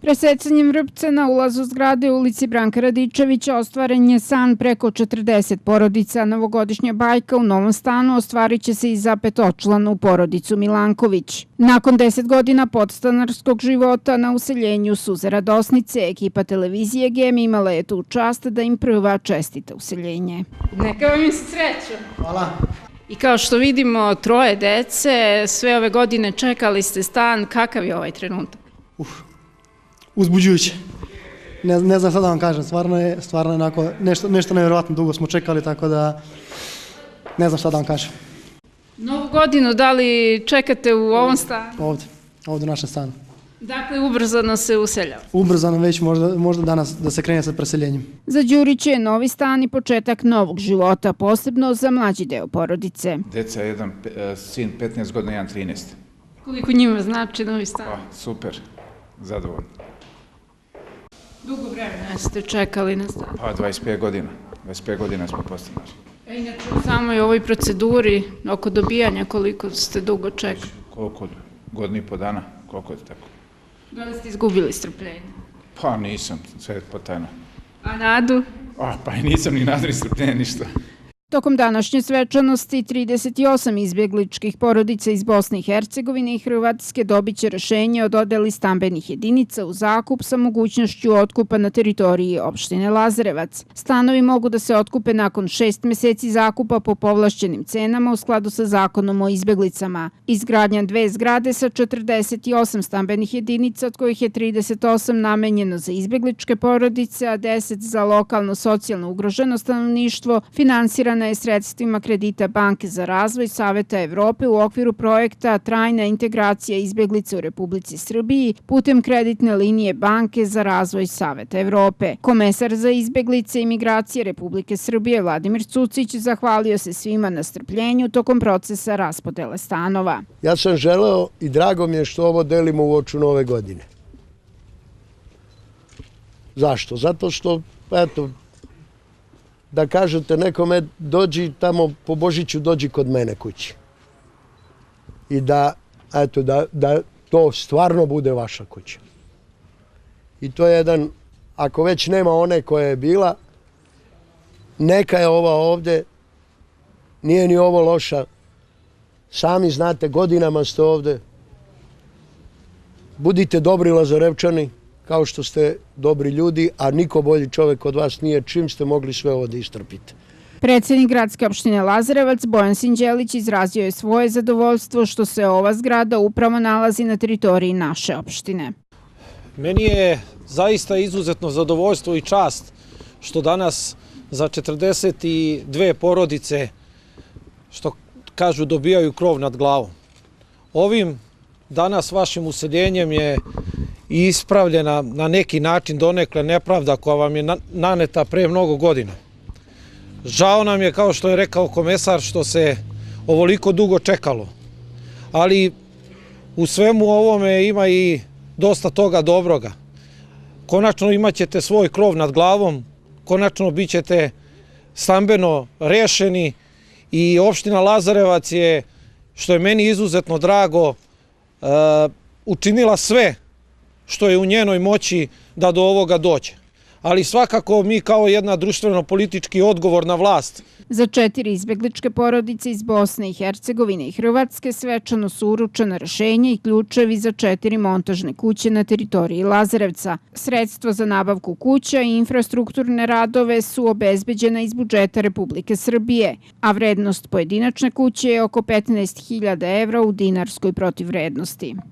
Presecanjem vrpca na ulazu zgrade u ulici Branka Radičevića ostvaren je san preko 40 porodica. Novogodišnja bajka u novom stanu ostvarit će se i za petočlanu porodicu Milanković. Nakon 10 godina podstanarskog života na useljenju Suze Radosnice, ekipa televizije GEM imala je tu čast da im prva čestita useljenje. Neka vam se sreća. Hvala. I kao što vidimo, troje dece, sve ove godine čekali ste stan. Kakav je ovaj trenutak? Uzbuđujuće. Ne znam šta da vam kažem, stvarno je onako nešto nevjerovatno dugo smo čekali, tako da ne znam šta da vam kažem. Novu godinu da li čekate u ovom stanu? Ovdje u našem stanu. Dakle, ubrzano se useljava. Ubrzano već možda danas da se krene sa preseljenjem. Za Đurića je novi stan i početak novog života, posebno za mlađi deo porodice. Deca, jedan sin 15 godina, jedan 13. Koliko njima znači novi stan? Super, zadovoljno. Dugo vremena ste čekali na stan? 25 godina. 25 godina smo podstanari. Inače, u samoj ovoj proceduri oko dobijanja koliko ste dugo čekali? Koliko? Godinu i po dana? Koliko je tako? Da li ste izgubili strpljenje? Pa nisam, sve je potajno. A nadu? Pa i nisam ni nadu ni strpljenje, ništa. Tokom današnje svečanosti 38 izbjegličkih porodica iz Bosne i Hercegovine i Hrvatske dobit će rešenje o dodeli stambenih jedinica u zakup sa mogućnošću otkupa na teritoriji opštine Lazarevac. Stanovi mogu da se otkupe nakon 6 meseci zakupa po povlašćenim cenama u skladu sa zakonom o izbjeglicama. Izgradnja 2 zgrade sa 48 stambenih jedinica, od kojih je 38 namenjeno za izbjegličke porodice, a 10 za lokalno socijalno ugroženo stanovništvo, finansirana je sredstvima kredita Banke za razvoj Saveta Evrope u okviru projekta Trajna integracija izbjeglica u Republici Srbiji putem kreditne linije Banke za razvoj Saveta Evrope. Komesar za izbjeglice i migracije Republike Srbije Vladimir Cucić zahvalio se svima na strpljenju tokom procesa raspodele stanova. Ja sam želeo i drago mi je što ovo delimo u oču nove godine. Zašto? Zato što, eto, da kažete nekome dođi tamo po Božiću, dođi kod mene kući. I da to stvarno bude vaša kuća. I to je jedan, ako već nema one koja je bila, neka je ova ovdje, nije ni ovo loša. Sami znate, godinama ste ovdje. Budite dobri Lazarevčani, kao što ste dobri ljudi, a niko bolji čovjek od vas nije, čim ste mogli sve ovo da istrpite. Predsjednik gradske opštine Lazarevac Bojan Sinđelić izrazio je svoje zadovoljstvo što se ova zgrada upravo nalazi na teritoriji naše opštine. Meni je zaista izuzetno zadovoljstvo i čast što danas za 42 porodice, što kažu, dobijaju krov nad glavom. Ovim danas vašim useljenjem je i ispravljena na neki način donekle nepravda koja vam je naneta pre mnogo godina. Žao nam je, kao što je rekao komesar, što se ovoliko dugo čekalo, ali u svemu ovome ima i dosta toga dobroga. Konačno imat ćete svoj krov nad glavom, konačno bit ćete stambeno rešeni i opština Lazarevac je, što je meni izuzetno drago, učinila sve što je u njenoj moći da do ovoga dođe. Ali svakako mi kao jedna društveno-politički odgovorna vlast. Za 4 izbjegličke porodice iz Bosne i Hercegovine i Hrvatske svečano su uručena rešenja i ključevi za 4 montažne kuće na teritoriji Lazarevca. Sredstva za nabavku kuća i infrastrukturne radove su obezbeđena iz budžeta Republike Srbije, a vrednost pojedinačne kuće je oko 15.000 evra u dinarskoj protivvrednosti.